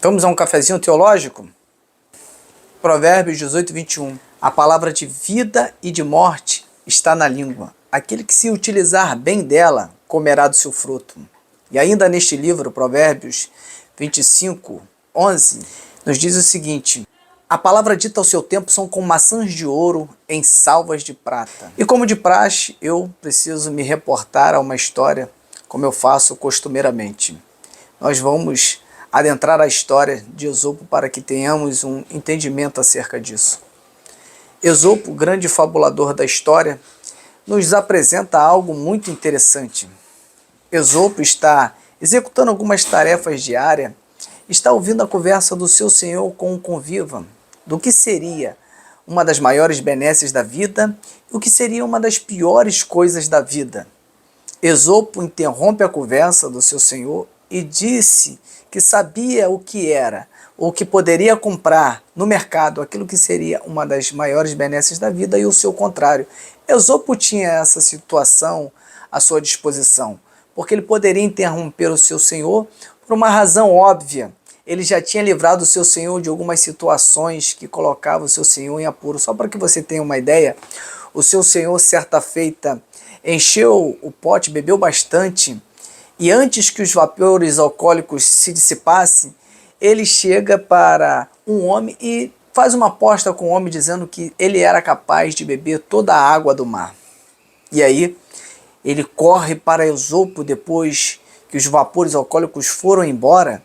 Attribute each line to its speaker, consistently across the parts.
Speaker 1: Vamos a um cafezinho teológico? Provérbios 18, 21. A palavra de vida e de morte está na língua. Aquele que se utilizar bem dela, comerá do seu fruto. E ainda neste livro, Provérbios 25, 11, nos diz o seguinte: a palavra dita ao seu tempo são como maçãs de ouro em salvas de prata. E como de praxe, eu preciso me reportar a uma história, como eu faço costumeiramente. Nós vamos adentrar a história de Esopo para que tenhamos um entendimento acerca disso. Esopo, grande fabulador da história, nos apresenta algo muito interessante. Esopo está executando algumas tarefas diárias, está ouvindo a conversa do seu senhor com um conviva, do que seria uma das maiores benesses da vida e o que seria uma das piores coisas da vida. Esopo interrompe a conversa do seu senhor e disse que sabia o que era, ou que poderia comprar no mercado aquilo que seria uma das maiores benesses da vida e o seu contrário. Esopo tinha essa situação à sua disposição, porque ele poderia interromper o seu senhor por uma razão óbvia. Ele já tinha livrado o seu senhor de algumas situações que colocavam o seu senhor em apuro. Só para que você tenha uma ideia, o seu senhor, certa feita, encheu o pote, bebeu bastante, e antes que os vapores alcoólicos se dissipassem, ele chega para um homem e faz uma aposta com o homem dizendo que ele era capaz de beber toda a água do mar. E aí ele corre para Esopo depois que os vapores alcoólicos foram embora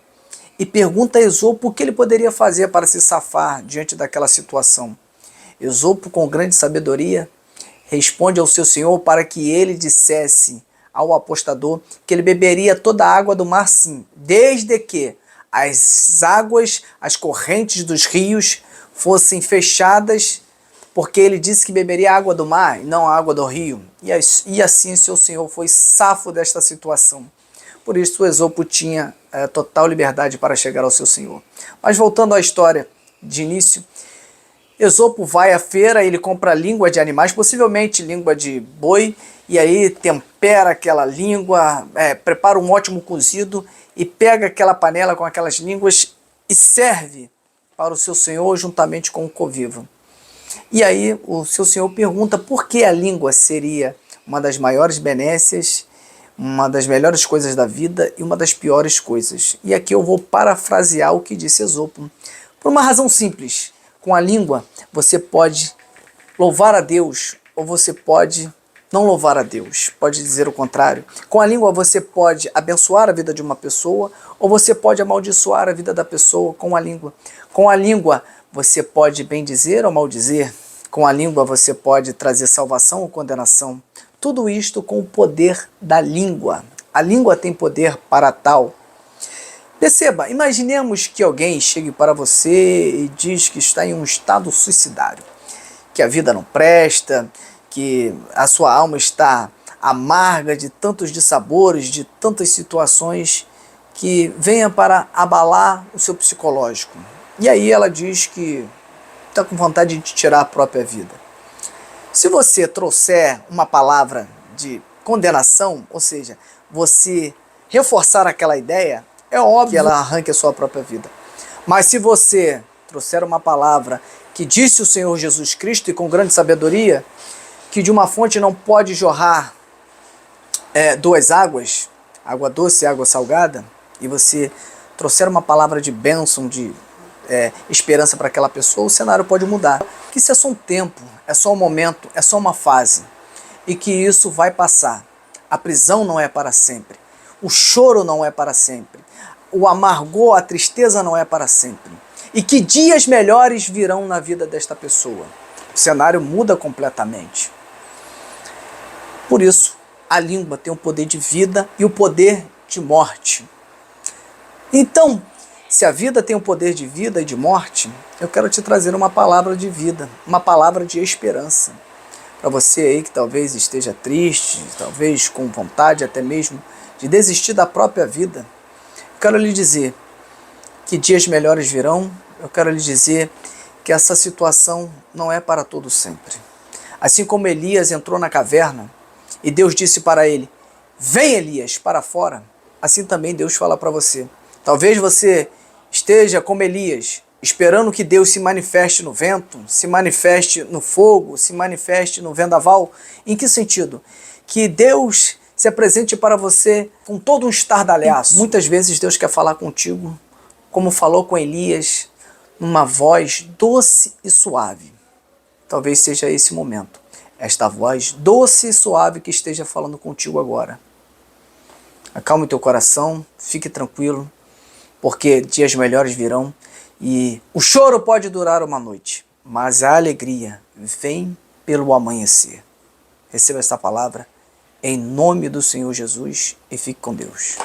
Speaker 1: e pergunta a Esopo o que ele poderia fazer para se safar diante daquela situação. Esopo, com grande sabedoria, responde ao seu senhor para que ele dissesse ao apostador que ele beberia toda a água do mar, sim, desde que as águas, as correntes dos rios fossem fechadas, porque ele disse que beberia a água do mar e não a água do rio. E assim seu senhor foi safo desta situação. Por isso Esopo tinha total liberdade para chegar ao seu senhor. Mas voltando à história de início, Esopo vai à feira, ele compra língua de animais, possivelmente língua de boi, e aí tempera aquela língua, prepara um ótimo cozido e pega aquela panela com aquelas línguas e serve para o seu senhor juntamente com o conviva. E aí o seu senhor pergunta por que a língua seria uma das maiores benesses, uma das melhores coisas da vida e uma das piores coisas. E aqui eu vou parafrasear o que disse Esopo. Por uma razão simples, com a língua você pode louvar a Deus ou você pode não louvar a Deus, pode dizer o contrário. Com a língua você pode abençoar a vida de uma pessoa ou você pode amaldiçoar a vida da pessoa com a língua. Com a língua você pode bendizer ou maldizer. Com a língua você pode trazer salvação ou condenação. Tudo isto com o poder da língua. A língua tem poder para tal. Perceba, imaginemos que alguém chegue para você e diz que está em um estado suicidário, que a vida não presta, que a sua alma está amarga de tantos dissabores, de tantas situações que venha para abalar o seu psicológico. E aí ela diz que está com vontade de tirar a própria vida. Se você trouxer uma palavra de condenação, ou seja, você reforçar aquela ideia, é óbvio que ela arranque a sua própria vida. Mas se você trouxer uma palavra que disse o Senhor Jesus Cristo e com grande sabedoria, que de uma fonte não pode jorrar duas águas, água doce e água salgada, e você trouxer uma palavra de bênção, de esperança para aquela pessoa, o cenário pode mudar. Que isso é só um tempo, é só um momento, é só uma fase, e que isso vai passar. A prisão não é para sempre, o choro não é para sempre, o amargor, a tristeza não é para sempre, e que dias melhores virão na vida desta pessoa. O cenário muda completamente. Por isso, a língua tem o poder de vida e o poder de morte. Então, se a vida tem o poder de vida e de morte, eu quero te trazer uma palavra de vida, uma palavra de esperança. Para você aí que talvez esteja triste, talvez com vontade até mesmo de desistir da própria vida, eu quero lhe dizer que dias melhores virão, eu quero lhe dizer que essa situação não é para todo sempre. Assim como Elias entrou na caverna e Deus disse para ele, vem Elias para fora, assim também Deus fala para você. Talvez você Esteja como Elias, esperando que Deus se manifeste no vento, se manifeste no fogo, se manifeste no vendaval. Em que sentido? Que Deus se apresente para você com todo um estardalhaço. Muitas vezes Deus quer falar contigo, como falou com Elias, numa voz doce e suave. Talvez seja esse momento. Esta voz doce e suave que esteja falando contigo agora. Acalme o teu coração, fique tranquilo, porque dias melhores virão e o choro pode durar uma noite, mas a alegria vem pelo amanhecer. Receba esta palavra em nome do Senhor Jesus e fique com Deus.